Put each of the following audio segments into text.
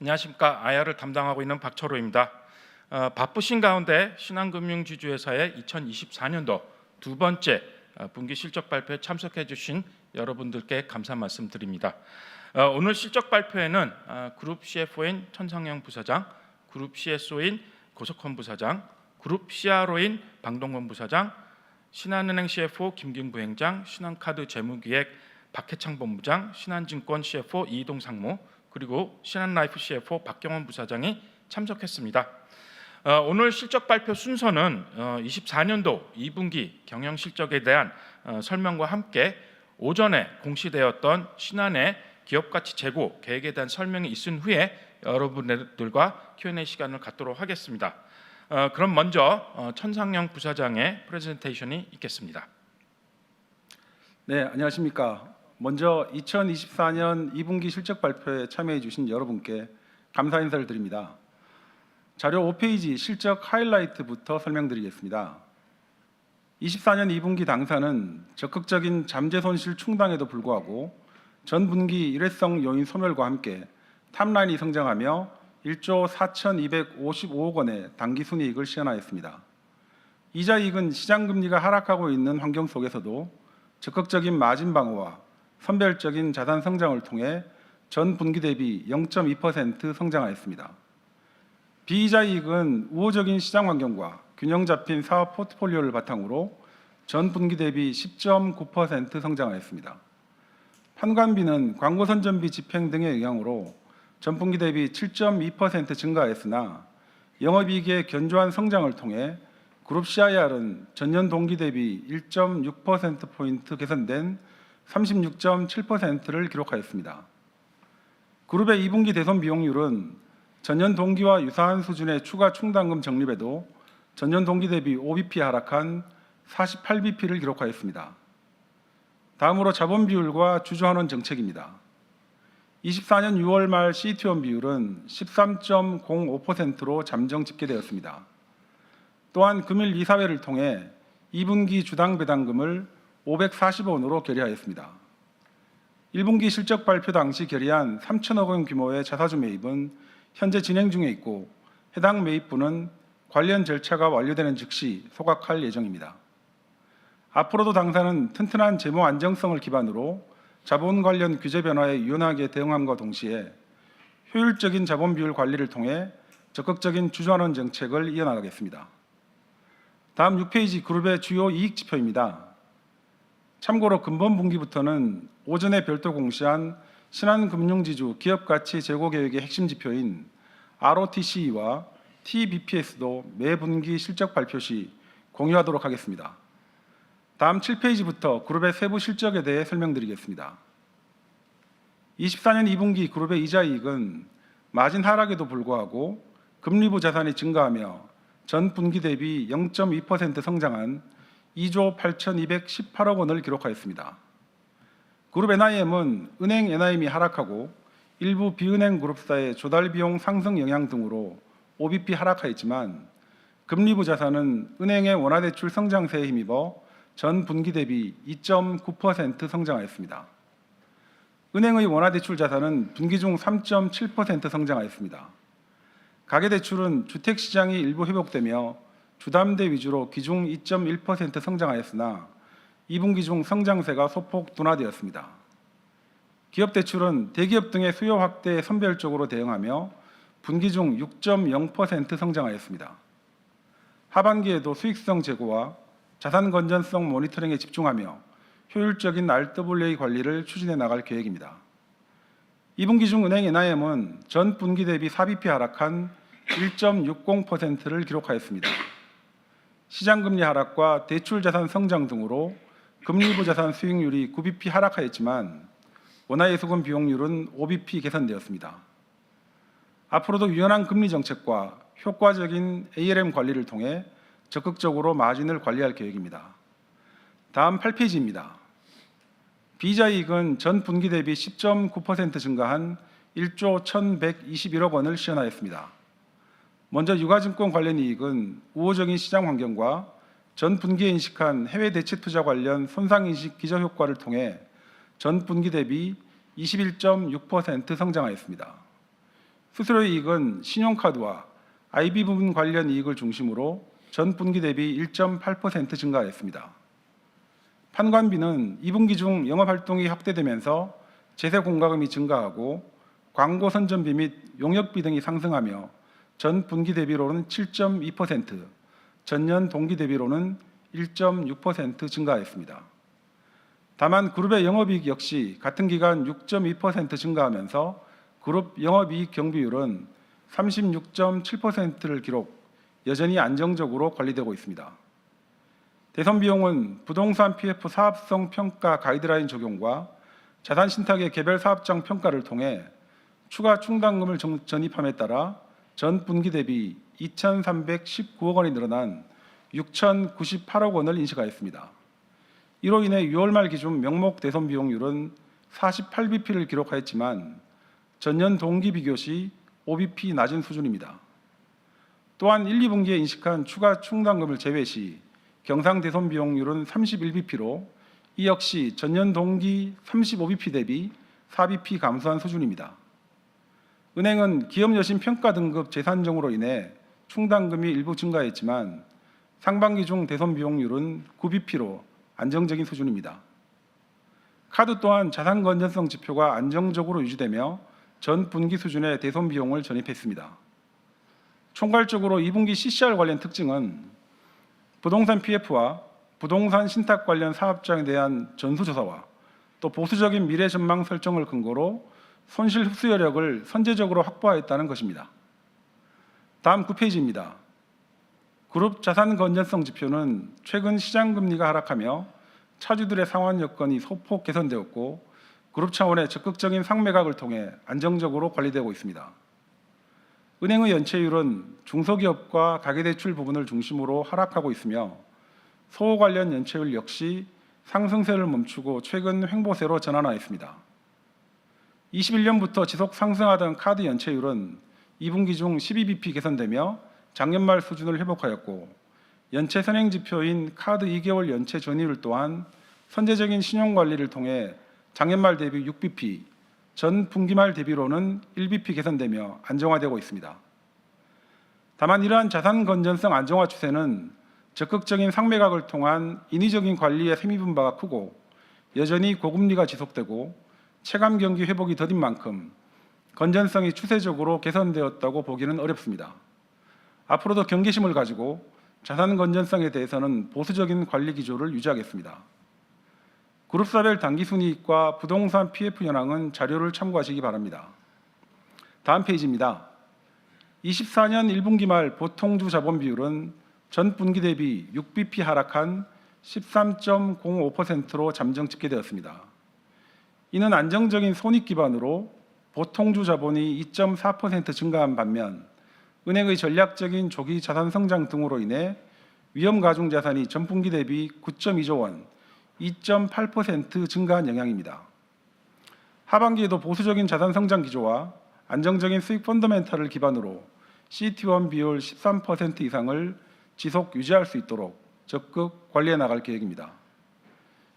안녕하십니까. IR을 담당하고 있는 박철호입니다. 바쁘신 가운데 신한금융지주회사의 2024년도 두 번째 분기 실적 발표에 참석해 주신 여러분들께 감사 말씀드립니다. 오늘 실적 발표에는 그룹 CFO인 천상영 부사장, 그룹 CSO인 고석헌 부사장, 그룹 CRO인 방동건 부사장, 신한은행 CFO 김kim 부행장, 신한카드 재무기획 박해창 본부장, 신한증권 CFO 이동 상무, 그리고 신한라이프 CFO 박경원 부사장이 참석했습니다. 오늘 실적 발표 순서는 24년도 2분기 경영 실적에 대한 설명과 함께 오전에 공시되었던 신한의 기업가치 재고 계획에 대한 설명이 있은 후에 여러분들과 Q&A 시간을 갖도록 하겠습니다. 그럼 먼저 천상영 부사장의 프레젠테이션이 있겠습니다. 네, 안녕하십니까. 먼저 2024년 2분기 실적 발표에 참여해 주신 여러분께 감사 인사를 드립니다. 자료 5페이지 실적 하이라이트부터 설명드리겠습니다. 24년 2분기 당사는 적극적인 잠재 손실 충당에도 불구하고 전 분기 일회성 요인 소멸과 함께 탑라인이 성장하며 1조 4,255억 원의 당기순이익을 시현하였습니다. 이자이익은 시장금리가 하락하고 있는 환경 속에서도 적극적인 마진 방어와 선별적인 자산 성장을 통해 전 분기 대비 0.2% 성장하였습니다. 비이자이익은 우호적인 시장 환경과 균형 잡힌 사업 포트폴리오를 바탕으로 전 분기 대비 10.9% 성장하였습니다. 판관비는 광고 선전비 집행 등의 영향으로 전 분기 대비 7.2% 증가하였으나 영업이익의 견조한 성장을 통해 그룹 CIR은 전년 동기 대비 1.6%포인트 개선된 36.7%를 기록하였습니다. 그룹의 2분기 대손 비용률은 전년 동기와 유사한 수준의 추가 충당금 적립에도 전년 동기 대비 5bp 하락한 48bp를 기록하였습니다. 다음으로 자본 비율과 주주환원 정책입니다. 24년 6월 말 CET1 비율은 13.05%로 잠정 집계되었습니다. 또한 금일 이사회를 통해 2분기 주당 배당금을 540원으로 결의하였습니다. 1분기 실적 발표 당시 결의한 3천억 원 규모의 자사주 매입은 현재 진행 중에 있고 해당 매입분은 관련 절차가 완료되는 즉시 소각할 예정입니다. 앞으로도 당사는 튼튼한 재무 안정성을 기반으로 자본 관련 규제 변화에 유연하게 대응함과 동시에 효율적인 자본 비율 관리를 통해 적극적인 주주환원 정책을 이어나가겠습니다. 다음 6페이지 그룹의 주요 이익 지표입니다. 참고로 근본 분기부터는 오전에 별도 공시한 신한금융지주 기업가치 재고 계획의 핵심 지표인 ROTCE와 TBPS도 매 분기 실적 발표 시 공유하도록 하겠습니다. 다음 7페이지부터 그룹의 세부 실적에 대해 설명드리겠습니다. 24년 2분기 그룹의 이자이익은 마진 하락에도 불구하고 금리부 자산이 증가하며 전 분기 대비 0.2% 성장한 2조 8,218억 원을 기록하였습니다. 그룹 NIM은 은행 NIM이 하락하고 일부 비은행 그룹사의 조달 비용 상승 영향 등으로 OBP 하락하였지만 금리부 자산은 은행의 원화대출 성장세에 힘입어 전 분기 대비 2.9% 성장하였습니다. 은행의 원화대출 자산은 분기 중 3.7% 성장하였습니다. 가계대출은 주택시장이 일부 회복되며 주담대 위주로 기중 2.1% 성장하였으나 2분기 중 성장세가 소폭 둔화되었습니다. 기업대출은 대기업 등의 수요 확대에 선별적으로 대응하며 분기 중 6.0% 성장하였습니다. 하반기에도 수익성 제고와 자산 건전성 모니터링에 집중하며 효율적인 RWA 관리를 추진해 나갈 계획입니다. 2분기 중 은행 NIM은 전 분기 대비 4bp 하락한 1.60%를 기록하였습니다. 시장금리 하락과 대출자산 성장 등으로 금리부 자산 수익률이 9bp 하락하였지만 원화예수금 비용률은 5bp 개선되었습니다. 앞으로도 유연한 금리 정책과 효과적인 ALM 관리를 통해 적극적으로 마진을 관리할 계획입니다. 다음 8페이지입니다. 비이자이익은 전 분기 대비 10.9% 증가한 1조 1,121억 원을 시현하였습니다. 먼저 유가증권 관련 이익은 우호적인 시장 환경과 전 분기에 인식한 해외 대체 투자 관련 손상인식 기저효과를 통해 전 분기 대비 21.6% 성장하였습니다. 수수료 이익은 신용카드와 IB 부분 관련 이익을 중심으로 전 분기 대비 1.8% 증가했습니다. 판관비는 2분기 중 영업활동이 확대되면서 제세 공과금이 증가하고 광고 선전비 및 용역비 등이 상승하며 전 분기 대비로는 7.2%, 전년 동기 대비로는 1.6% 증가했습니다. 다만 그룹의 영업이익 역시 같은 기간 6.2% 증가하면서 그룹 영업이익 경비율은 36.7%를 기록, 여전히 안정적으로 관리되고 있습니다. 대선 비용은 부동산 PF 사업성 평가 가이드라인 적용과 자산 신탁의 개별 사업장 평가를 통해 추가 충당금을 전입함에 따라 전 분기 대비 2,319억 원이 늘어난 6,098억 원을 인식하였습니다. 이로 인해 6월 말 기준 명목 대선 비용률은 48bp를 기록하였지만 전년 동기 비교 시 5bp 낮은 수준입니다. 또한 1, 2분기에 인식한 추가 충당금을 제외 시 경상 대선 비용률은 31bp로 이 역시 전년 동기 35bp 대비 4bp 감소한 수준입니다. 은행은 기업 여신 평가 등급 재산정으로 인해 충당금이 일부 증가했지만 상반기 중 대선 비용률은 9bp로 안정적인 수준입니다. 카드 또한 자산 건전성 지표가 안정적으로 유지되며 전 분기 수준의 대선 비용을 전입했습니다. 총괄적으로 2분기 CCR 관련 특징은 부동산 PF와 부동산 신탁 관련 사업장에 대한 전수조사와 또 보수적인 미래 전망 설정을 근거로 손실 흡수 여력을 선제적으로 확보하였다는 것입니다. 다음 9페이지입니다. 그룹 자산 건전성 지표는 최근 시장 금리가 하락하며 차주들의 상환 여건이 소폭 개선되었고 그룹 차원의 적극적인 상매각을 통해 안정적으로 관리되고 있습니다. 은행의 연체율은 중소기업과 가계대출 부분을 중심으로 하락하고 있으며 소호 관련 연체율 역시 상승세를 멈추고 최근 횡보세로 전환하였습니다. 21년부터 지속 상승하던 카드 연체율은 2분기 중 12bp 개선되며 작년 말 수준을 회복하였고 연체 선행 지표인 카드 2개월 연체 전이율 또한 선제적인 신용관리를 통해 작년 말 대비 6bp, 전 분기 말 대비로는 1bp 개선되며 안정화되고 있습니다. 다만 이러한 자산 건전성 안정화 추세는 적극적인 상매각을 통한 인위적인 관리에 힘입은 바가 크고 여전히 고금리가 지속되고 체감 경기 회복이 더딘 만큼 건전성이 추세적으로 개선되었다고 보기는 어렵습니다. 앞으로도 경계심을 가지고 자산 건전성에 대해서는 보수적인 관리 기조를 유지하겠습니다. 그룹사별 당기순이익과 부동산 PF 현황은 자료를 참고하시기 바랍니다. 다음 페이지입니다. 24년 1분기 말 보통주 자본 비율은 전 분기 대비 6bp 하락한 13.05%로 잠정 집계되었습니다. 이는 안정적인 손익 기반으로 보통주 자본이 2.4% 증가한 반면 은행의 전략적인 조기 자산 성장 등으로 인해 위험 가중 자산이 전 분기 대비 9.2조 원, 2.8% 증가한 영향입니다. 하반기에도 보수적인 자산 성장 기조와 안정적인 수익 펀더멘탈을 기반으로 CET1 비율 13% 이상을 지속 유지할 수 있도록 적극 관리해 나갈 계획입니다.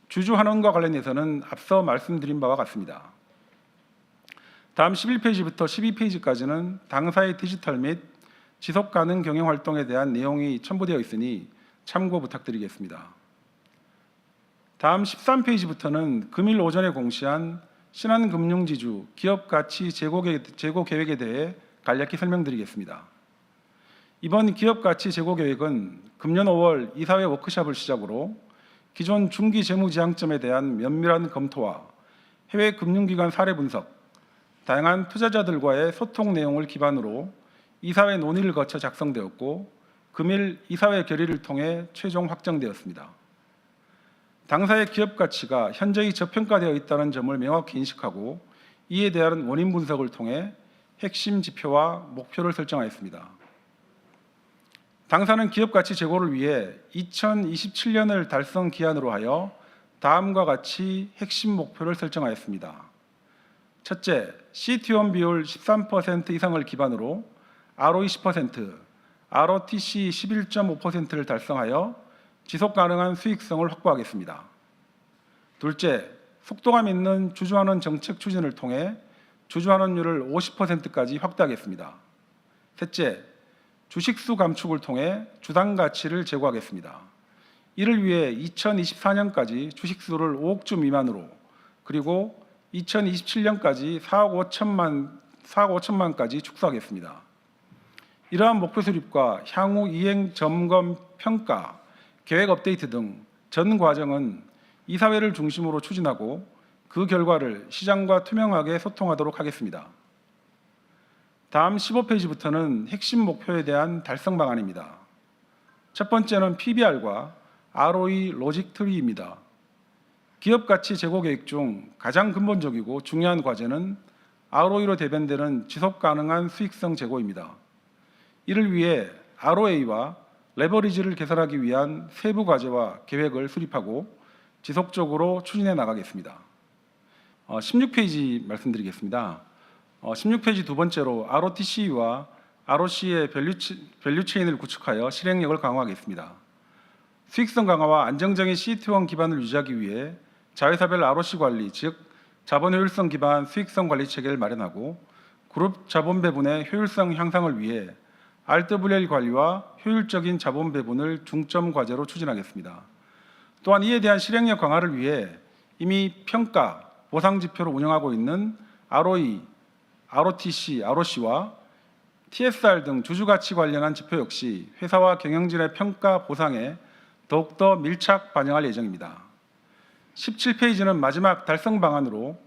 주주 환원과 관련해서는 앞서 말씀드린 바와 같습니다. 다음 11페이지부터 12페이지까지는 당사의 디지털 및 지속가능 경영활동에 대한 내용이 첨부되어 있으니 참고 부탁드리겠습니다. 다음 13페이지부터는 금일 오전에 공시한 신한금융지주 기업가치 재고 계획에 대해 간략히 설명드리겠습니다. 이번 기업가치 재고 계획은 금년 5월 이사회 워크숍을 시작으로 기존 중기 재무지향점에 대한 면밀한 검토와 해외 금융기관 사례 분석, 다양한 투자자들과의 소통 내용을 기반으로 이사회 논의를 거쳐 작성되었고 금일 이사회 결의를 통해 최종 확정되었습니다. 당사의 기업 가치가 현저히 저평가되어 있다는 점을 명확히 인식하고 이에 대한 원인 분석을 통해 핵심 지표와 목표를 설정하였습니다. 당사는 기업 가치 제고를 위해 2027년을 달성 기한으로 하여 다음과 같이 핵심 목표를 설정하였습니다. 첫째, CET1 비율 13% 이상을 기반으로 ROE 10%, ROTC 11.5%를 달성하여 지속 가능한 수익성을 확보하겠습니다. 둘째, 속도감 있는 주주환원 정책 추진을 통해 주주환원율을 50%까지 확대하겠습니다. 셋째, 주식수 감축을 통해 주당 가치를 제고하겠습니다. 이를 위해 2024년까지 주식수를 5억 주 미만으로, 그리고 2027년까지 4억 5천만까지 축소하겠습니다. 이러한 목표 수립과 향후 이행 점검 평가, 계획 업데이트 등 전 과정은 이사회를 중심으로 추진하고 그 결과를 시장과 투명하게 소통하도록 하겠습니다. 다음 15페이지부터는 핵심 목표에 대한 달성 방안입니다. 첫 번째는 PBR과 ROE 로직 트리입니다. 기업 가치 제고 계획 중 가장 근본적이고 중요한 과제는 ROE로 대변되는 지속 가능한 수익성 제고입니다. 이를 위해 ROA와 레버리지를 개선하기 위한 세부 과제와 계획을 수립하고 지속적으로 추진해 나가겠습니다. 16페이지 말씀드리겠습니다. 16페이지 두 번째로 ROTC와 ROC의 밸류체인을 구축하여 실행력을 강화하겠습니다. 수익성 강화와 안정적인 CET1 기반을 유지하기 위해 자회사별 ROC 관리, 즉 자본 효율성 기반 수익성 관리 체계를 마련하고 그룹 자본 배분의 효율성 향상을 위해 RWA 관리와 효율적인 자본 배분을 중점 과제로 추진하겠습니다. 또한 이에 대한 실행력 강화를 위해 이미 평가, 보상 지표로 운영하고 있는 ROE, ROTC, ROC와 TSR 등 주주가치 관련한 지표 역시 회사와 경영진의 평가, 보상에 더욱더 밀착 반영할 예정입니다. 17페이지는 마지막 달성 방안으로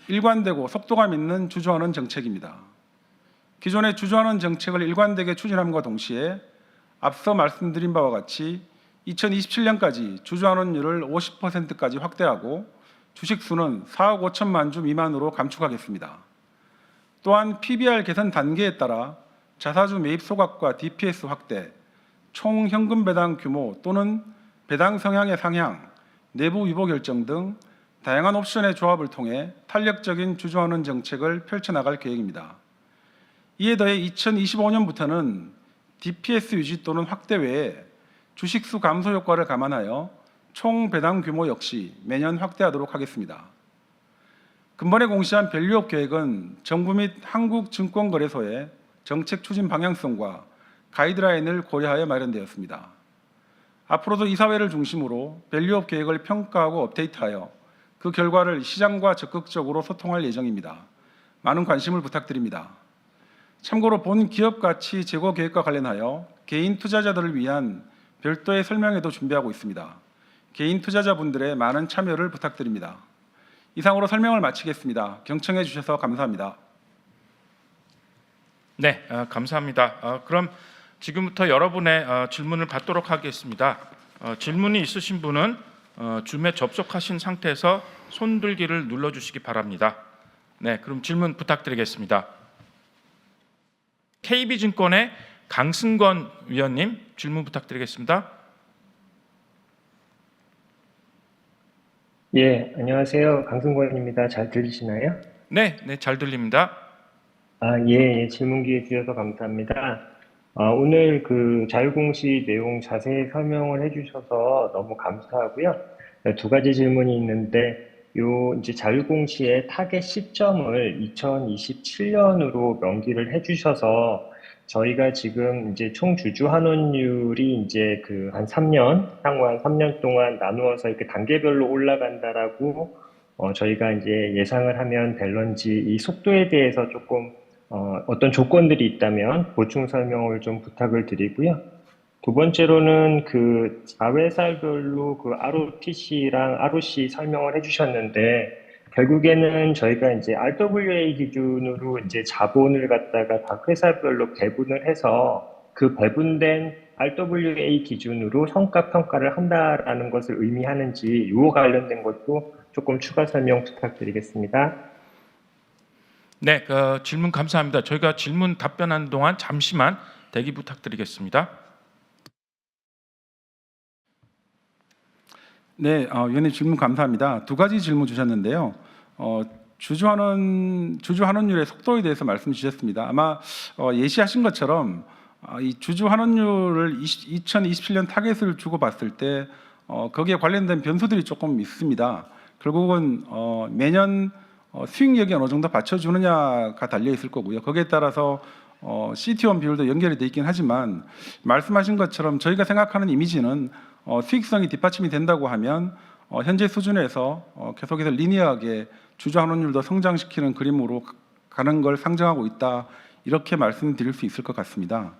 일관되고 속도감 있는 주주환원 정책입니다. 기존의 주주환원 정책을 일관되게 추진함과 동시에 앞서 말씀드린 바와 같이 2027년까지 주주환원율을 50%까지 확대하고 주식수는 4억 5천만 주 미만으로 감축하겠습니다. 또한 PBR 개선 단계에 따라 자사주 매입 소각과 DPS 확대, 총 현금 배당 규모 또는 배당 성향의 상향, 내부 위보 결정 등 다양한 옵션의 조합을 통해 탄력적인 주주환원 정책을 펼쳐나갈 계획입니다. 이에 더해 2025년부터는 DPS 유지 또는 확대 외에 주식수 감소 효과를 감안하여 총 배당 규모 역시 매년 확대하도록 하겠습니다. 근본에 공시한 밸류업 계획은 정부 및 한국증권거래소의 정책 추진 방향성과 가이드라인을 고려하여 마련되었습니다. 앞으로도 이사회를 중심으로 밸류업 계획을 평가하고 업데이트하여 그 결과를 시장과 적극적으로 소통할 예정입니다. 많은 관심을 부탁드립니다. 참고로 본 기업 가치 제고 계획과 관련하여 개인 투자자들을 위한 별도의 설명회도 준비하고 있습니다. 개인 투자자분들의 많은 참여를 부탁드립니다. 이상으로 설명을 마치겠습니다. 경청해 주셔서 감사합니다. 네, 감사합니다. 그럼 지금부터 여러분의 질문을 받도록 하겠습니다. 질문이 있으신 분은 줌에 접속하신 상태에서 손들기를 눌러주시기 바랍니다. 네, 그럼 질문 부탁드리겠습니다. KB증권의 강승건 위원님 질문 부탁드리겠습니다. 예, 안녕하세요. 강승권입니다. 잘 들리시나요? 네, 잘 들립니다. 예, 질문 기회 주셔서 감사합니다. 오늘 그 자유공시 내용 자세히 설명을 해주셔서 너무 감사하고요. 두 가지 질문이 있는데, 이제 자유공시의 타겟 시점을 2027년으로 명기를 해주셔서 저희가 지금 이제 총 주주 환원율이 이제 그 한 3년, 향후 한 3년 동안 나누어서 이렇게 단계별로 올라간다라고 저희가 이제 예상을 하면 될런지 이 속도에 대해서 조금 어떤 조건들이 있다면 보충 설명을 좀 부탁을 드리고요. 두 번째로는 그 자회사별로 그 ROTC랑 ROC 설명을 해주셨는데 결국에는 저희가 이제 RWA 기준으로 이제 자본을 갖다가 각 회사별로 배분을 해서 그 배분된 RWA 기준으로 성과 평가를 한다라는 것을 의미하는지 이와 관련된 것도 조금 추가 설명 부탁드리겠습니다. 네, 질문 감사합니다. 저희가 질문 답변하는 동안 잠시만 대기 부탁드리겠습니다. 네, 위원님 질문 감사합니다. 두 가지 질문 주셨는데요. 주주환원율의 속도에 대해서 말씀 주셨습니다. 아마 예시하신 것처럼 이 주주환원율을 2027년 타겟을 주고 봤을 때 거기에 관련된 변수들이 조금 있습니다. 결국은 매년 수익력이 어느 정도 받쳐주느냐가 달려 있을 거고요. 거기에 따라서 CET1 비율도 연결이 돼 있긴 하지만 말씀하신 것처럼 저희가 생각하는 이미지는 수익성이 뒷받침이 된다고 하면 현재 수준에서 계속해서 리니어하게 주주 환원율도 성장시키는 그림으로 가는 걸 상정하고 있다, 이렇게 말씀드릴 수 있을 것 같습니다.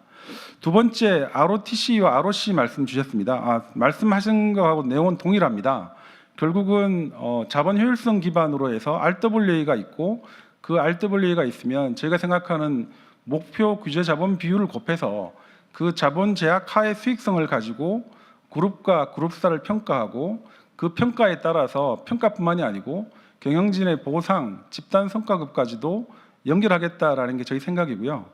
두 번째, ROTC와 ROC 말씀 주셨습니다. 말씀하신 거하고 내용은 동일합니다. 결국은 자본 효율성 기반으로 해서 RWA가 있고, 그 RWA가 있으면 저희가 생각하는 목표 규제 자본 비율을 곱해서 그 자본 제약 하의 수익성을 가지고 그룹과 그룹사를 평가하고, 그 평가에 따라서 평가뿐만이 아니고 경영진의 보상, 집단 성과급까지도 연결하겠다라는 게 저희 생각이고요.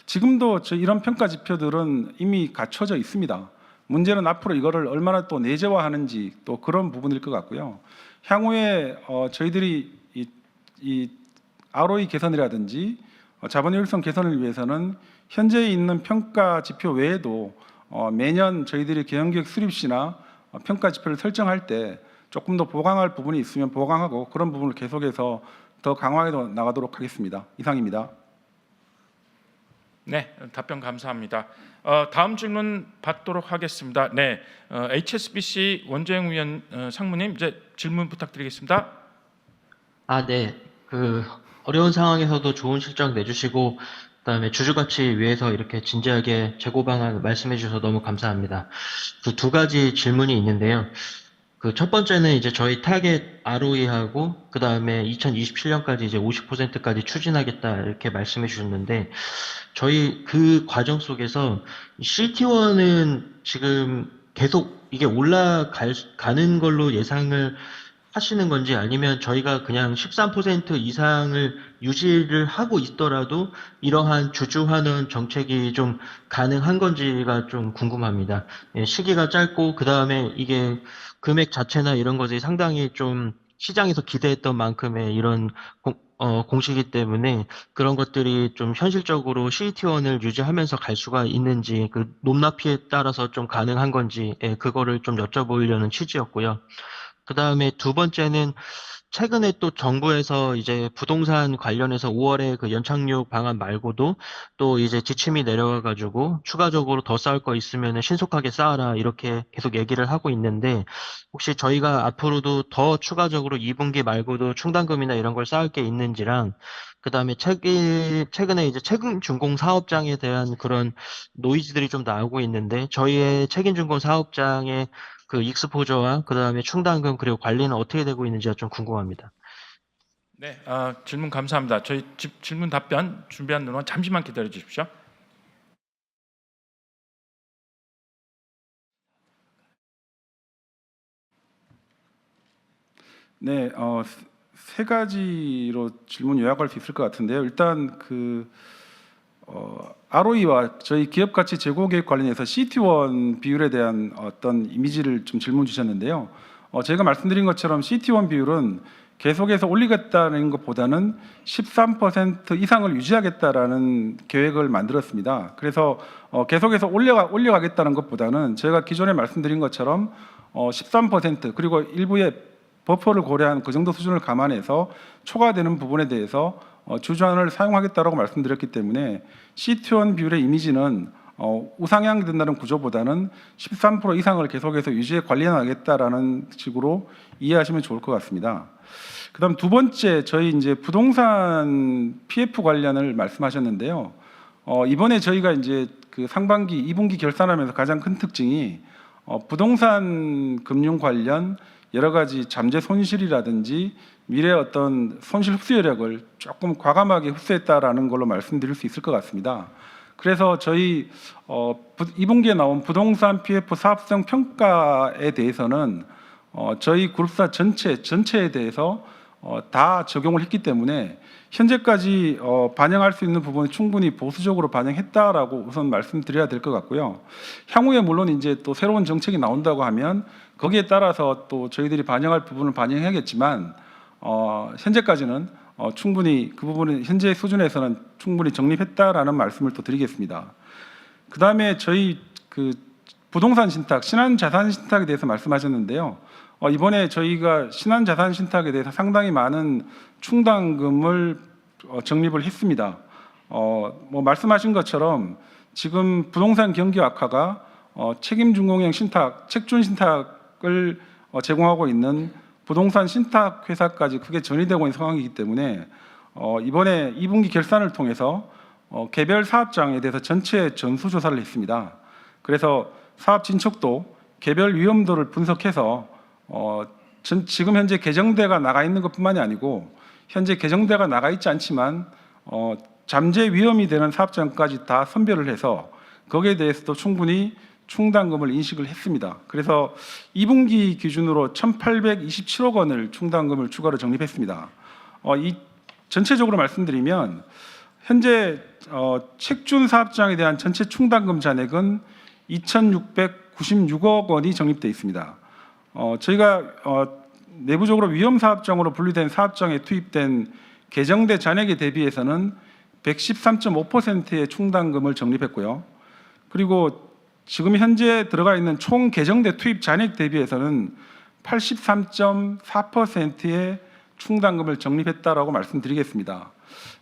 지금도 이런 평가 지표들은 이미 갖춰져 있습니다. 문제는 앞으로 이거를 얼마나 또 내재화하는지, 또 그런 부분일 것 같고요. 향후에 저희들이 이 ROE 개선이라든지 자본 효율성 개선을 위해서는 현재 있는 평가 지표 외에도 매년 저희들이 경영기획 수립시나 평가 지표를 설정할 때 조금 더 보강할 부분이 있으면 보강하고, 그런 부분을 계속해서 더 강화해 나가도록 하겠습니다. 이상입니다. 네, 답변 감사합니다. 다음 질문 받도록 하겠습니다. 네, HSBC 원재영 위원 상무님, 이제 질문 부탁드리겠습니다. 네. 어려운 상황에서도 좋은 실적 내주시고, 그다음에 주주가치 위해서 이렇게 진지하게 재고 방안 말씀해 주셔서 너무 감사합니다. 두 가지 질문이 있는데요. 첫 번째는 이제 저희 타겟 ROE하고, 그다음에 2027년까지 이제 50%까지 추진하겠다 이렇게 말씀해 주셨는데, 저희 그 과정 속에서 CET1은 지금 계속 이게 올라가는 걸로 예상을 하시는 건지, 아니면 저희가 그냥 13% 이상을 유지를 하고 있더라도 이러한 주주 환원 정책이 좀 가능한 건지가 좀 궁금합니다. 시기가 짧고, 그 다음에 이게 금액 자체나 이런 것이 상당히 좀 시장에서 기대했던 만큼의 이런 공시기 때문에 그런 것들이 좀 현실적으로 CET1을 유지하면서 갈 수가 있는지, 그 높낮이에 따라서 좀 가능한 건지, 그거를 좀 여쭤보려는 취지였고요. 그 다음에 두 번째는 최근에 또 정부에서 이제 부동산 관련해서 5월에 그 연착륙 방안 말고도 또 이제 지침이 내려가가지고 추가적으로 더 쌓을 거 있으면 신속하게 쌓아라 이렇게 계속 얘기를 하고 있는데, 혹시 저희가 앞으로도 더 추가적으로 2분기 말고도 충당금이나 이런 걸 쌓을 게 있는지랑, 그 다음에 최근에 이제 책임준공 사업장에 대한 그런 노이즈들이 좀 나오고 있는데, 저희의 책임준공 사업장의 그 익스포저와 그 다음에 충당금 그리고 관리는 어떻게 되고 있는지가 좀 궁금합니다. 네, 질문 감사합니다. 저희 질문 답변 준비한 동안 잠시만 기다려 주십시오. 네, 세 가지로 질문 요약할 수 있을 것 같은데요. 일단 ROE와 저희 기업 가치 제고 계획 관련해서 CET1 비율에 대한 어떤 이미지를 좀 질문 주셨는데요. 제가 말씀드린 것처럼 CET1 비율은 계속해서 올리겠다는 것보다는 13% 이상을 유지하겠다라는 계획을 만들었습니다. 그래서 계속해서 올려가겠다는 것보다는 제가 기존에 말씀드린 것처럼 13% 그리고 일부의 버퍼를 고려한 그 정도 수준을 감안해서 초과되는 부분에 대해서 주주환원을 사용하겠다라고 말씀드렸기 때문에 CET1 비율의 이미지는 우상향이 된다는 구조보다는 13% 이상을 계속해서 유지해 관리하겠다라는 식으로 이해하시면 좋을 것 같습니다. 그다음 두 번째, 저희 이제 부동산 PF 관련을 말씀하셨는데요. 이번에 저희가 이제 그 상반기 2분기 결산하면서 가장 큰 특징이 부동산 금융 관련 여러 가지 잠재 손실이라든지 미래 어떤 손실 흡수 여력을 조금 과감하게 흡수했다라는 걸로 말씀드릴 수 있을 것 같습니다. 그래서 저희 2분기에 나온 부동산 PF 사업성 평가에 대해서는 저희 그룹사 전체에 대해서 다 적용을 했기 때문에 현재까지 반영할 수 있는 부분은 충분히 보수적으로 반영했다라고 우선 말씀드려야 될 것 같고요. 향후에 물론 이제 또 새로운 정책이 나온다고 하면 거기에 따라서 또 저희들이 반영할 부분을 반영해야겠지만 현재까지는 충분히 그 부분은 현재 수준에서는 충분히 정립했다라는 말씀을 또 드리겠습니다. 그 다음에 저희 그 부동산 신탁, 신한 자산 신탁에 대해서 말씀하셨는데요. 이번에 저희가 신한자산신탁에 대해서 상당히 많은 충당금을 적립을 했습니다. 뭐 말씀하신 것처럼 지금 부동산 경기 악화가 책임준공형 신탁, 책준 신탁을 제공하고 있는 부동산 신탁 회사까지 크게 전이되고 있는 상황이기 때문에 이번에 2분기 결산을 통해서 개별 사업장에 대해서 전체 전수조사를 했습니다. 그래서 사업 진척도 개별 위험도를 분석해서 지금 현재 개정대가 나가 있는 것뿐만이 아니고 현재 개정대가 나가 있지 않지만 잠재 위험이 되는 사업장까지 다 선별을 해서 거기에 대해서도 충분히 충당금을 인식을 했습니다. 그래서 2분기 기준으로 1,827억 원을 충당금을 추가로 적립했습니다. 이 전체적으로 말씀드리면 현재 책준 사업장에 대한 전체 충당금 잔액은 2,696억 원이 적립돼 있습니다. 저희가 내부적으로 위험 사업장으로 분류된 사업장에 투입된 개정대 잔액에 대비해서는 113.5%의 충당금을 적립했고요. 그리고 지금 현재 들어가 있는 총 개정대 투입 잔액 대비해서는 83.4%의 충당금을 적립했다라고 말씀드리겠습니다.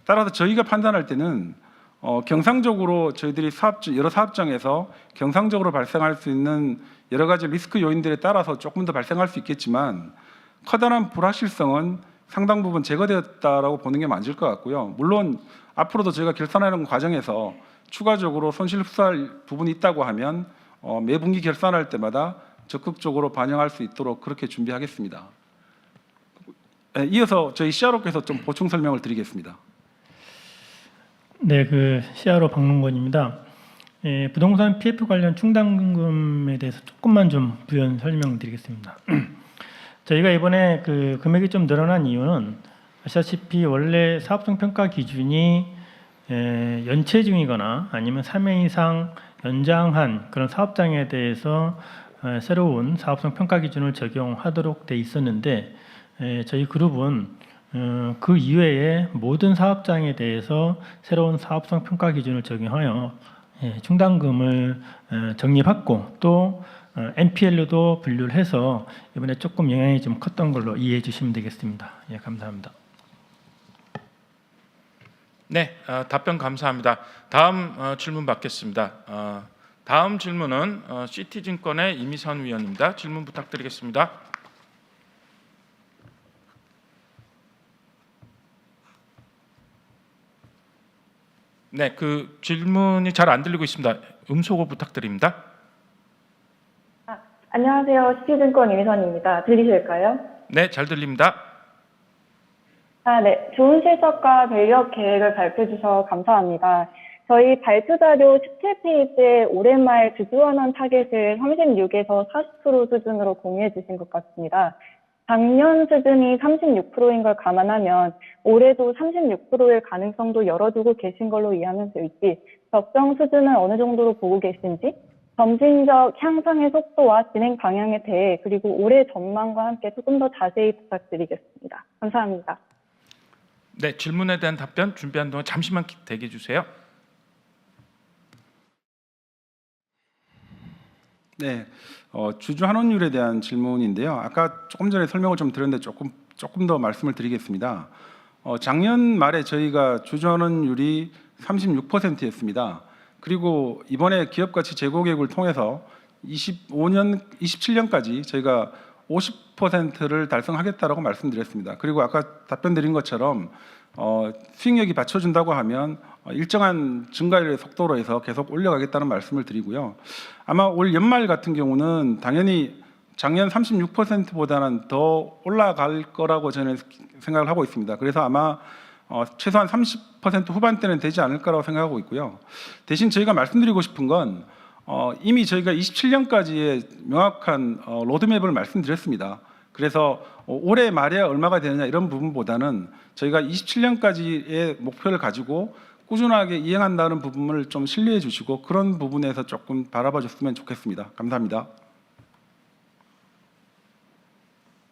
따라서 저희가 판단할 때는 경상적으로 저희들이 여러 사업장에서 경상적으로 발생할 수 있는 여러 가지 리스크 요인들에 따라서 조금 더 발생할 수 있겠지만 커다란 불확실성은 상당 부분 제거되었다라고 보는 게 맞을 것 같고요. 물론 앞으로도 저희가 결산하는 과정에서 추가적으로 손실 흡수할 부분이 있다고 하면 매 분기 결산할 때마다 적극적으로 반영할 수 있도록 그렇게 준비하겠습니다. 이어서 저희 CRO께서 좀 보충 설명을 드리겠습니다. 네, CRO 박문권입니다. 부동산 PF 관련 충당금에 대해서 조금만 좀 부연 설명드리겠습니다. 저희가 이번에 금액이 좀 늘어난 이유는 아시다시피 원래 사업성 평가 기준이 연체 중이거나 아니면 3회 이상 연장한 그런 사업장에 대해서 새로운 사업성 평가 기준을 적용하도록 돼 있었는데 저희 그룹은 그 이외에 모든 사업장에 대해서 새로운 사업성 평가 기준을 적용하여 충당금을 적립했고 또 NPL로도 분류를 해서 이번에 조금 영향이 좀 컸던 걸로 이해해 주시면 되겠습니다. 예, 감사합니다. 네, 답변 감사합니다. 다음 질문 받겠습니다. 다음 질문은 시티증권의 이미선 위원입니다. 질문 부탁드리겠습니다. 네, 질문이 잘 안 들리고 있습니다. 음소거 부탁드립니다. 안녕하세요. 시티증권 이미선입니다. 들리실까요? 네, 잘 들립니다. 네. 좋은 실적과 밸류업 계획을 발표해 주셔서 감사합니다. 저희 발표 자료 17페이지에 올해 말 주주환원 타겟을 36에서 40% 수준으로 공유해 주신 것 같습니다. 작년 수준이 36%인 걸 감안하면 올해도 36%의 가능성도 열어두고 계신 걸로 이해하면 될지, 적정 수준은 어느 정도로 보고 계신지, 점진적 향상의 속도와 진행 방향에 대해 그리고 올해 전망과 함께 조금 더 자세히 부탁드리겠습니다. 감사합니다. 네, 질문에 대한 답변 준비한 동안 잠시만 대기해 주세요. 네, 주주 환원율에 대한 질문인데요. 아까 조금 전에 설명을 좀 드렸는데 조금 더 말씀을 드리겠습니다. 작년 말에 저희가 주주 환원율이 36%였습니다. 그리고 이번에 기업가치 제고 계획을 통해서 27년까지 저희가 50%를 달성하겠다라고 말씀드렸습니다. 그리고 아까 답변 드린 것처럼 수익력이 받쳐준다고 하면 일정한 증가율의 속도로 해서 계속 올려가겠다는 말씀을 드리고요. 아마 올 연말 같은 경우는 당연히 작년 36%보다는 더 올라갈 거라고 저는 생각을 하고 있습니다. 그래서 아마 최소한 30% 후반대는 되지 않을 거라고 생각하고 있고요. 대신 저희가 말씀드리고 싶은 건 이미 저희가 27년까지의 명확한 로드맵을 말씀드렸습니다. 그래서 올해 말에 얼마가 되느냐 이런 부분보다는 저희가 27년까지의 목표를 가지고 꾸준하게 이행한다는 부분을 좀 신뢰해 주시고 그런 부분에서 조금 바라봐 줬으면 좋겠습니다. 감사합니다.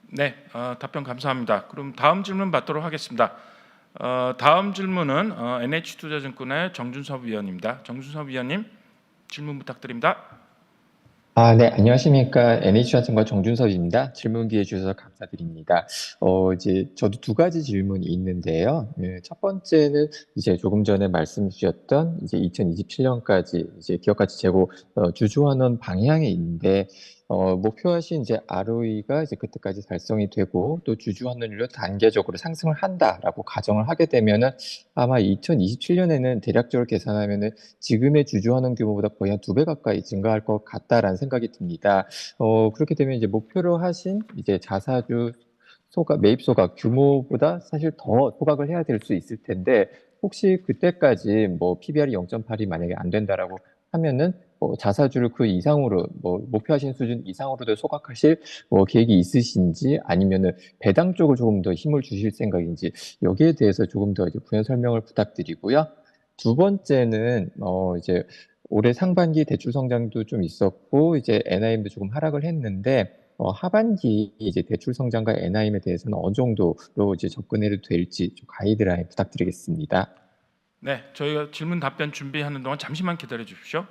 네, 답변 감사합니다. 그럼 다음 질문 받도록 하겠습니다. 다음 질문은 NH투자증권의 정준섭 위원입니다. 정준섭 위원님 질문 부탁드립니다. 네, 안녕하십니까. NH투자증권 정준섭입니다. 질문 기회 주셔서 감사드립니다. 이제 저도 두 가지 질문이 있는데요. 첫 번째는 이제 조금 전에 말씀 주셨던 이제 2027년까지 이제 기업가치 제고 주주환원 방향이 있는데, 목표하신 이제 ROE가 이제 그때까지 달성이 되고 또 주주환원율도 단계적으로 상승을 한다라고 가정을 하게 되면은 아마 2027년에는 대략적으로 계산하면은 지금의 주주환원 규모보다 거의 한 2배 가까이 증가할 것 같다라는 생각이 듭니다. 그렇게 되면 이제 목표로 하신 이제 자사주 매입 소각 규모보다 사실 더 소각을 해야 될 수 있을 텐데 혹시 그때까지 뭐 PBR이 0.8이 만약에 안 된다라고 하면은 자사주를 그 이상으로 목표하신 수준 이상으로도 소각하실 계획이 있으신지 아니면은 배당 쪽을 조금 더 힘을 주실 생각인지 여기에 대해서 조금 더 이제 부연 설명을 부탁드리고요. 두 번째는 이제 올해 상반기 대출 성장도 좀 있었고 이제 NIM도 조금 하락을 했는데 하반기 이제 대출 성장과 NIM에 대해서는 어느 정도로 이제 접근해도 될지 좀 가이드라인 부탁드리겠습니다. 네, 저희가 질문 답변 준비하는 동안 잠시만 기다려 주십시오.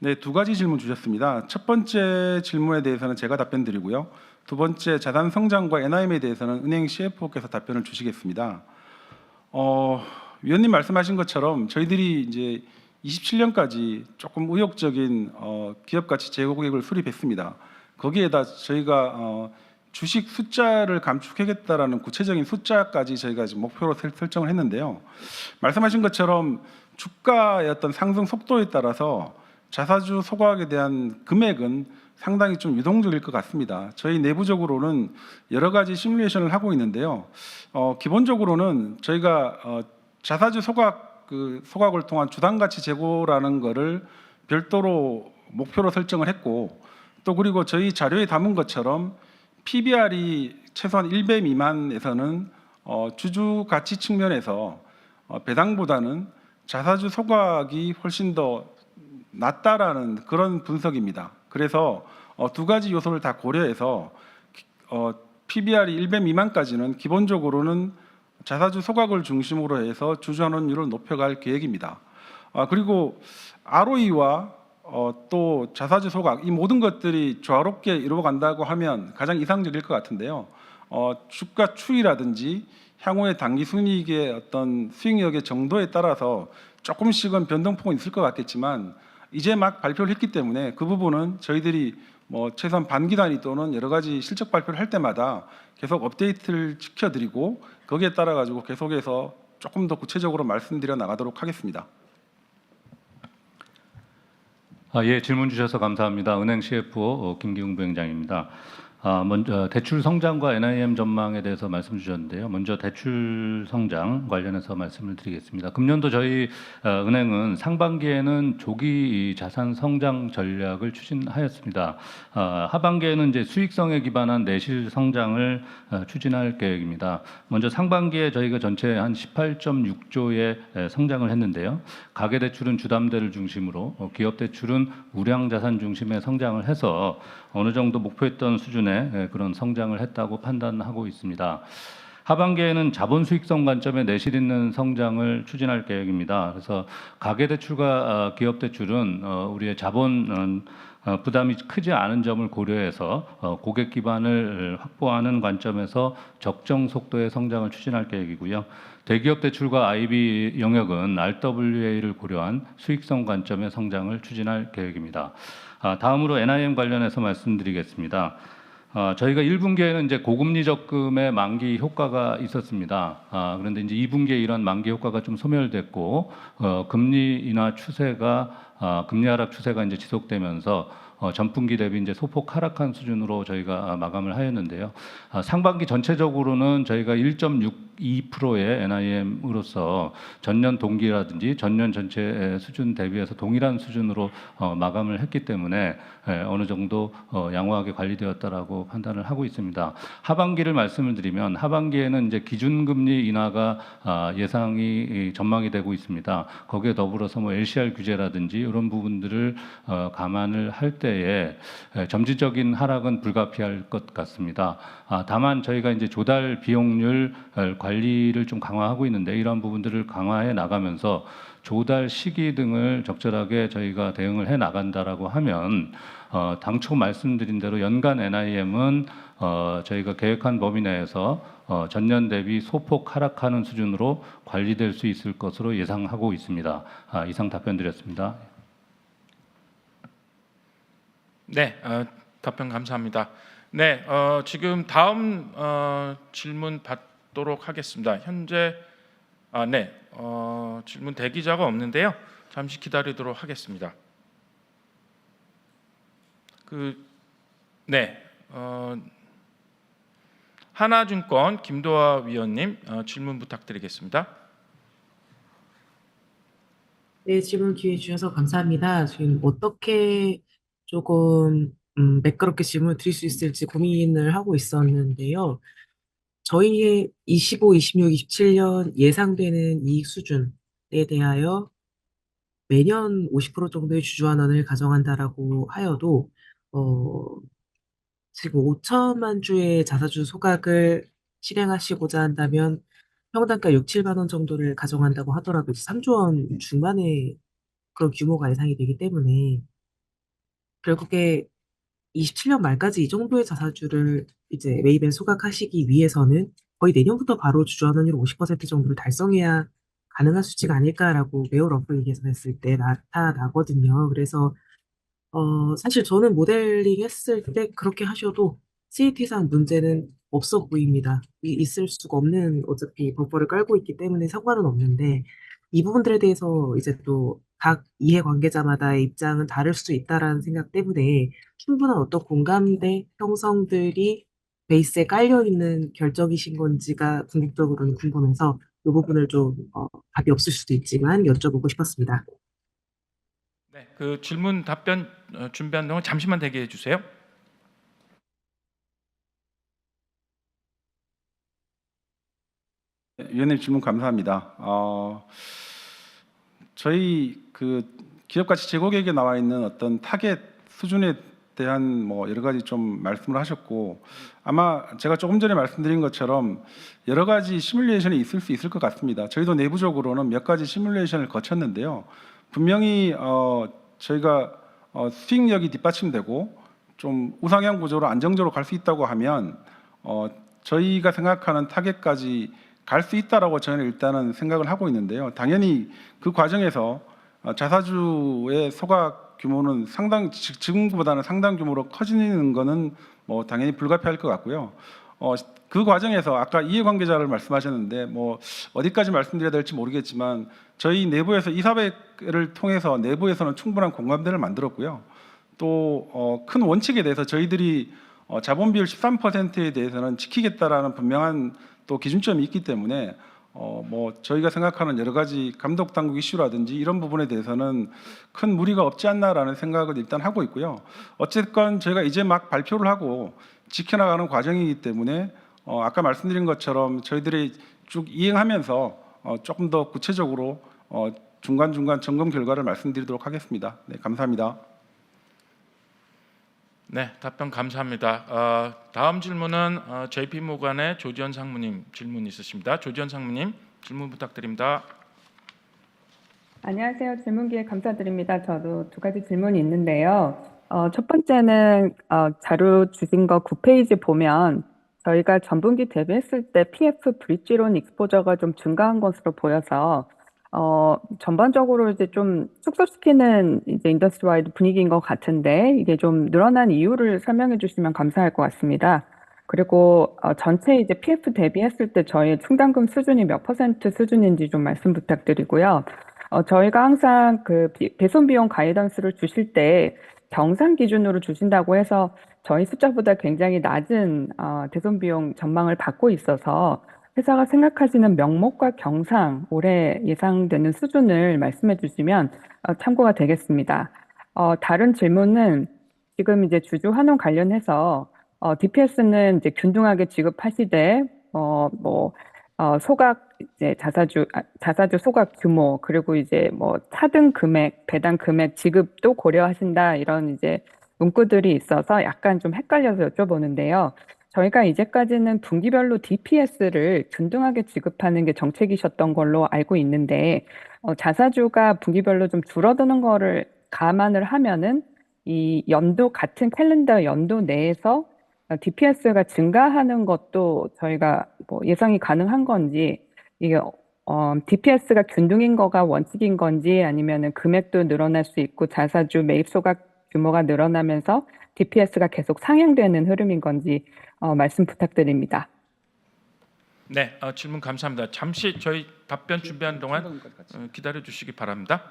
네, 두 가지 질문 주셨습니다. 첫 번째 질문에 대해서는 제가 답변 드리고요. 두 번째 자산 성장과 NIM에 대해서는 은행 CFO께서 답변을 주시겠습니다. 위원님 말씀하신 것처럼 저희들이 이제 27년까지 조금 의욕적인 기업 가치 제고 계획을 수립했습니다. 거기에다 저희가 주식 숫자를 감축하겠다라는 구체적인 숫자까지 저희가 지금 목표로 설정을 했는데요. 말씀하신 것처럼 주가의 어떤 상승 속도에 따라서 자사주 소각에 대한 금액은 상당히 좀 유동적일 것 같습니다. 저희 내부적으로는 여러 가지 시뮬레이션을 하고 있는데요. 기본적으로는 저희가 자사주 소각을 통한 주당 가치 제고라는 거를 별도로 목표로 설정을 했고 또 그리고 저희 자료에 담은 것처럼 PBR이 최소한 1배 미만에서는 주주 가치 측면에서 배당보다는 자사주 소각이 훨씬 더 낮다라는 그런 분석입니다. 그래서 두 가지 요소를 다 고려해서 PBR이 1배 미만까지는 기본적으로는 자사주 소각을 중심으로 해서 주주환원율을 높여갈 계획입니다. 그리고 ROE와 또 자사주 소각 이 모든 것들이 조화롭게 이루어간다고 하면 가장 이상적일 것 같은데요. 주가 추이라든지 향후의 단기 순이익의 어떤 수익력의 정도에 따라서 조금씩은 변동폭은 있을 것 같겠지만 이제 막 발표를 했기 때문에 그 부분은 저희들이 최소한 반기 단위 또는 여러 가지 실적 발표를 할 때마다 계속 업데이트를 지켜드리고 거기에 따라 가지고 계속해서 조금 더 구체적으로 말씀드려 나가도록 하겠습니다. 예, 질문 주셔서 감사합니다. 은행 CFO 김기웅 부행장입니다. 먼저 대출 성장과 NIM 전망에 대해서 말씀 주셨는데요. 먼저 대출 성장 관련해서 말씀을 드리겠습니다. 금년도 저희 은행은 상반기에는 조기 자산 성장 전략을 추진하였습니다. 하반기에는 이제 수익성에 기반한 내실 성장을 추진할 계획입니다. 먼저 상반기에 저희가 전체 한 18.6조의 성장을 했는데요. 가계대출은 주담대를 중심으로 기업 대출은 우량 자산 중심의 성장을 해서 어느 정도 목표했던 수준의 그런 성장을 했다고 판단하고 있습니다. 하반기에는 자본 수익성 관점에 내실 있는 성장을 추진할 계획입니다. 그래서 가계대출과 기업대출은 우리의 자본 부담이 크지 않은 점을 고려해서 고객 기반을 확보하는 관점에서 적정 속도의 성장을 추진할 계획이고요. 대기업 대출과 IB 영역은 RWA를 고려한 수익성 관점의 성장을 추진할 계획입니다. 다음으로 NIM 관련해서 말씀드리겠습니다. 저희가 1분기에는 이제 고금리 적금의 만기 효과가 있었습니다. 그런데 이제 2분기에 이런 만기 효과가 좀 소멸됐고 금리 인하 추세가 금리 하락 추세가 이제 지속되면서 전분기 대비 이제 소폭 하락한 수준으로 저희가 마감을 하였는데요. 상반기 전체적으로는 저희가 1.62%의 NIM으로서 전년 동기라든지 전년 전체 수준 대비해서 동일한 수준으로 마감을 했기 때문에 어느 정도 양호하게 관리되었다라고 판단을 하고 있습니다. 하반기를 말씀을 드리면 하반기에는 이제 기준금리 인하가 예상이 전망이 되고 있습니다. 거기에 더불어서 뭐 LCR 규제라든지 이런 부분들을 감안을 할 때에 점진적인 하락은 불가피할 것 같습니다. 다만 저희가 이제 조달 비용률 관리를 좀 강화하고 있는데 이러한 부분들을 강화해 나가면서 조달 시기 등을 적절하게 저희가 대응을 해 나간다라고 하면 당초 말씀드린 대로 연간 NIM은 저희가 계획한 범위 내에서 전년 대비 소폭 하락하는 수준으로 관리될 수 있을 것으로 예상하고 있습니다. 이상 답변드렸습니다. 네, 답변 감사합니다. 네, 지금 다음 질문 받도록 하겠습니다. 현재 네, 질문 대기자가 없는데요. 잠시 기다리도록 하겠습니다. 네, 하나증권 김도하 위원님 질문 부탁드리겠습니다. 네, 질문 기회 주셔서 감사합니다. 지금 어떻게 조금 매끄럽게 질문을 드릴 수 있을지 고민을 하고 있었는데요. 저희의 25, 26, 27년 예상되는 이익 수준에 대하여 매년 50% 정도의 주주환원을 가정한다라고 하여도 지금 5천만 주의 자사주 소각을 실행하시고자 한다면 평당가 6, 7만 원 정도를 가정한다고 하더라도 3조 원 중반의 그런 규모가 예상이 되기 때문에 결국에 27년 말까지 이 정도의 자사주를 이제 매입에 소각하시기 위해서는 거의 내년부터 바로 주주환원율 50% 정도를 달성해야 가능한 수치가 아닐까라고 매우 럭블리 계산했을 때 나타나거든요. 그래서 사실 저는 모델링 했을 때 그렇게 하셔도 CET상 문제는 없어 보입니다. 있을 수가 없는 어차피 버퍼를 깔고 있기 때문에 상관은 없는데 이 부분들에 대해서 이제 또 각 이해관계자마다의 입장은 다를 수 있다라는 생각 때문에 충분한 어떤 공감대 형성들이 베이스에 깔려 있는 결정이신 건지가 궁극적으로는 궁금해서 이 부분을 좀 답이 없을 수도 있지만 여쭤보고 싶었습니다. 네, 그 질문 답변 준비한 동안 잠시만 대기해 주세요. 네, 위원님 질문 감사합니다. 저희 그 기업가치 제고 계획에 나와 있는 어떤 타겟 수준에 대한 뭐 여러 가지 좀 말씀을 하셨고 아마 제가 조금 전에 말씀드린 것처럼 여러 가지 시뮬레이션이 있을 수 있을 것 같습니다. 저희도 내부적으로는 몇 가지 시뮬레이션을 거쳤는데요. 분명히 저희가 수익력이 뒷받침되고 좀 우상향 구조로 안정적으로 갈 수 있다고 하면 저희가 생각하는 타겟까지 갈 수 있다라고 저는 일단은 생각을 하고 있는데요. 당연히 그 과정에서 자사주의 소각 규모는 지금보다는 상당 규모로 커지는 것은 뭐 당연히 불가피할 것 같고요. 그 과정에서 아까 이해관계자를 말씀하셨는데 뭐 어디까지 말씀드려야 될지 모르겠지만 저희 내부에서 이사회를 통해서 내부에서는 충분한 공감대를 만들었고요. 또 큰 원칙에 대해서 저희들이 자본 비율 13%에 대해서는 지키겠다라는 분명한 또 기준점이 있기 때문에 뭐 저희가 생각하는 여러 가지 감독 당국 이슈라든지 이런 부분에 대해서는 큰 무리가 없지 않나라는 생각을 일단 하고 있고요. 어쨌건 저희가 이제 막 발표를 하고 지켜나가는 과정이기 때문에 아까 말씀드린 것처럼 저희들이 쭉 이행하면서 조금 더 구체적으로 중간중간 점검 결과를 말씀드리도록 하겠습니다. 네, 감사합니다. 네, 답변 감사합니다. 다음 질문은 JP모간의 조지현 상무님 질문 있으십니다. 조지현 상무님 질문 부탁드립니다. 안녕하세요. 질문 기회 감사드립니다. 저도 두 가지 질문이 있는데요. 첫 번째는 자료 주신 거 9페이지 보면 저희가 전분기 대비했을 때 PF 브릿지론 익스포저가 좀 증가한 것으로 보여서 전반적으로 이제 좀 축소시키는 이제 인더스트리 와이드 분위기인 것 같은데 이게 좀 늘어난 이유를 설명해 주시면 감사할 것 같습니다. 그리고 전체 이제 PF 대비했을 때 저희 충당금 수준이 몇 퍼센트 수준인지 좀 말씀 부탁드리고요. 저희가 항상 그 배송 비용 가이던스를 주실 때 경상 기준으로 주신다고 해서 저희 숫자보다 굉장히 낮은 대손 비용 전망을 받고 있어서 회사가 생각하시는 명목과 경상 올해 예상되는 수준을 말씀해 주시면 참고가 되겠습니다. 다른 질문은 지금 이제 주주 환원 관련해서 DPS는 이제 균등하게 지급하시되 소각 이제 자사주 소각 규모 그리고 이제 뭐 차등 금액, 배당 금액 지급도 고려하신다 이런 이제 문구들이 있어서 약간 좀 헷갈려서 여쭤보는데요. 저희가 이제까지는 분기별로 DPS를 균등하게 지급하는 게 정책이셨던 걸로 알고 있는데, 자사주가 분기별로 좀 줄어드는 거를 감안을 하면은 이 연도 같은 캘린더 연도 내에서 DPS가 증가하는 것도 저희가 뭐 예상이 가능한 건지, 이게 DPS가 균등인 거가 원칙인 건지, 아니면은 금액도 늘어날 수 있고 자사주 매입 소각 규모가 늘어나면서 DPS가 계속 상향되는 흐름인 건지 말씀 부탁드립니다. 네, 질문 감사합니다. 잠시 저희 답변 준비하는 동안 기다려 주시기 바랍니다.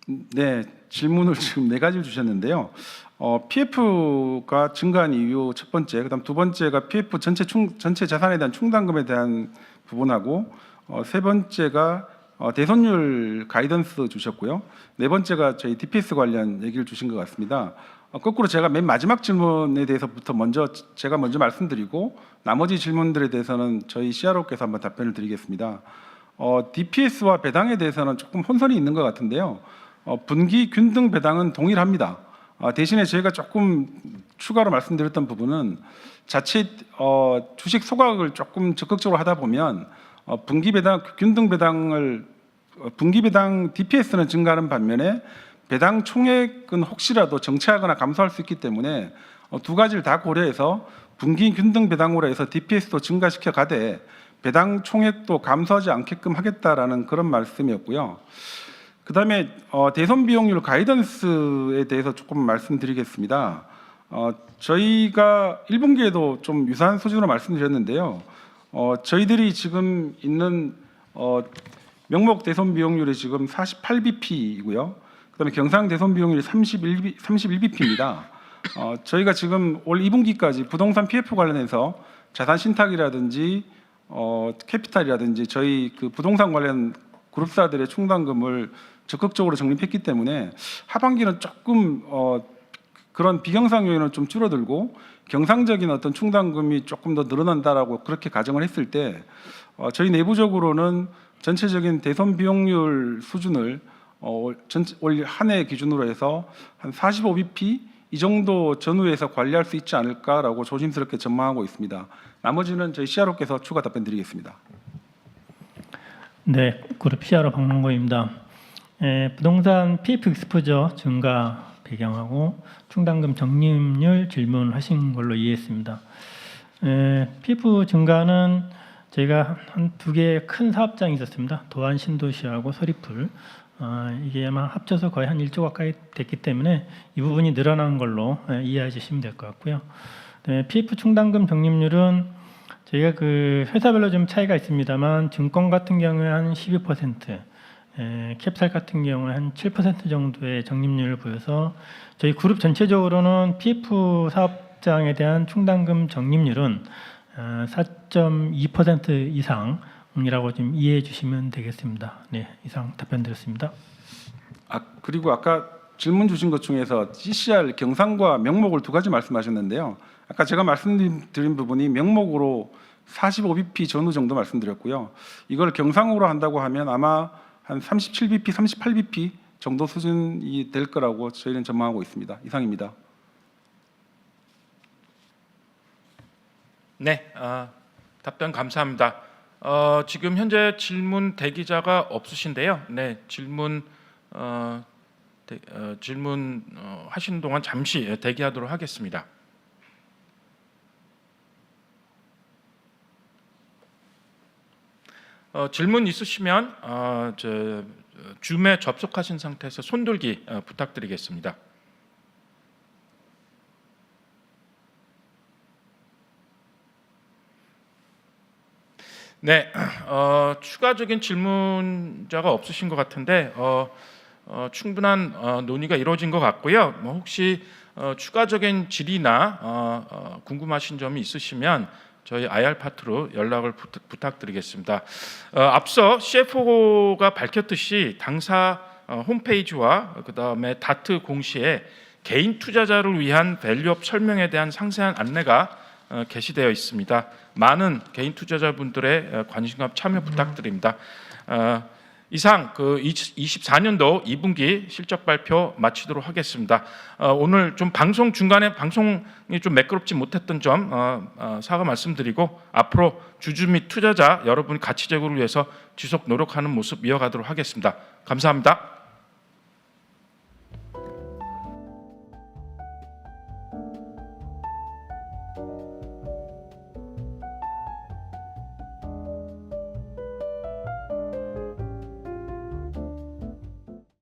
네, 질문을 지금 4가지를 주셨는데요. PF가 증가한 이유 첫 번째, 그다음 두 번째가 PF 전체 자산에 대한 충당금에 대한 부분하고, 세 번째가 대손율 가이던스 주셨고요. 네 번째가 저희 DPS 관련 얘기를 주신 것 같습니다. 거꾸로 제가 맨 마지막 질문에 대해서부터 제가 먼저 말씀드리고 나머지 질문들에 대해서는 저희 CRO께서 한번 답변을 드리겠습니다. DPS와 배당에 대해서는 조금 혼선이 있는 것 같은데요. 분기 균등 배당은 동일합니다. 대신에 저희가 조금 추가로 말씀드렸던 부분은 자칫 주식 소각을 조금 적극적으로 하다 보면 분기 배당 균등 배당을 분기 배당 DPS는 증가하는 반면에 배당 총액은 혹시라도 정체하거나 감소할 수 있기 때문에 두 가지를 다 고려해서 분기 균등 배당으로 해서 DPS도 증가시켜 가되 배당 총액도 감소하지 않게끔 하겠다라는 그런 말씀이었고요. 그다음에 대선 비용률 가이던스에 대해서 조금 말씀드리겠습니다. 저희가 1분기에도 좀 유사한 수준으로 말씀드렸는데요. 저희들이 지금 있는 명목 대선 비용률이 지금 48bp이고요. 그다음에 경상 대선 비용률이 31bp입니다. 저희가 지금 올 2분기까지 부동산 PF 관련해서 자산 신탁이라든지 캐피탈이라든지 저희 그 부동산 관련 그룹사들의 충당금을 적극적으로 적립했기 때문에 하반기는 조금 그런 비경상 요인은 좀 줄어들고 경상적인 어떤 충당금이 조금 더 늘어난다라고 그렇게 가정을 했을 때 저희 내부적으로는 전체적인 대선 비용률 수준을 올 한 해 기준으로 해서 한 45bp 이 정도 전후에서 관리할 수 있지 않을까라고 조심스럽게 전망하고 있습니다. 나머지는 저희 CRO께서 추가 답변 드리겠습니다. 네, 그룹 CRO 박명고입니다. 부동산 PF 익스포저 증가 배경하고 충당금 적립률 질문하신 걸로 이해했습니다. PF 증가는 저희가 한 두 개의 큰 사업장이 있었습니다. 도안 신도시하고 서리풀. 이게 아마 합쳐서 거의 한 1조 가까이 됐기 때문에 이 부분이 늘어난 걸로 이해해 주시면 될 것 같고요. PF 충당금 적립률은 저희가 그 회사별로 좀 차이가 있습니다만 증권 같은 경우에 한 12%, 캡살 같은 경우에 한 7% 정도의 적립률을 보여서 저희 그룹 전체적으로는 PF 사업장에 대한 충당금 적립률은 4.2% 이상이라고 좀 이해해 주시면 되겠습니다. 네, 이상 답변 드렸습니다. 그리고 아까 질문 주신 것 중에서 CCR 경상과 명목을 두 가지 말씀하셨는데요. 아까 제가 말씀드린 부분이 명목으로 45bp 전후 정도 말씀드렸고요. 이걸 경상으로 한다고 하면 아마 한 37bp, 38bp 정도 수준이 될 거라고 저희는 전망하고 있습니다. 이상입니다. 네, 답변 감사합니다. 지금 현재 질문 대기자가 없으신데요. 네, 질문 하시는 동안 잠시 대기하도록 하겠습니다. 질문 있으시면 줌에 접속하신 상태에서 손들기 부탁드리겠습니다. 네, 추가적인 질문자가 없으신 것 같은데 충분한 논의가 이루어진 것 같고요. 혹시 추가적인 질의나 궁금하신 점이 있으시면 저희 IR 파트로 연락을 부탁드리겠습니다. 앞서 CFO가 밝혔듯이 당사 홈페이지와 그다음에 다트 공시에 개인 투자자를 위한 밸류업 설명에 대한 상세한 안내가 게시되어 있습니다. 많은 개인 투자자분들의 관심과 참여 부탁드립니다. 이상 그 24년도 2분기 실적 발표 마치도록 하겠습니다. 오늘 좀 방송 중간에 방송이 좀 매끄럽지 못했던 점 사과 말씀드리고 앞으로 주주 및 투자자 여러분 가치 제고를 위해서 지속 노력하는 모습 이어가도록 하겠습니다. 감사합니다.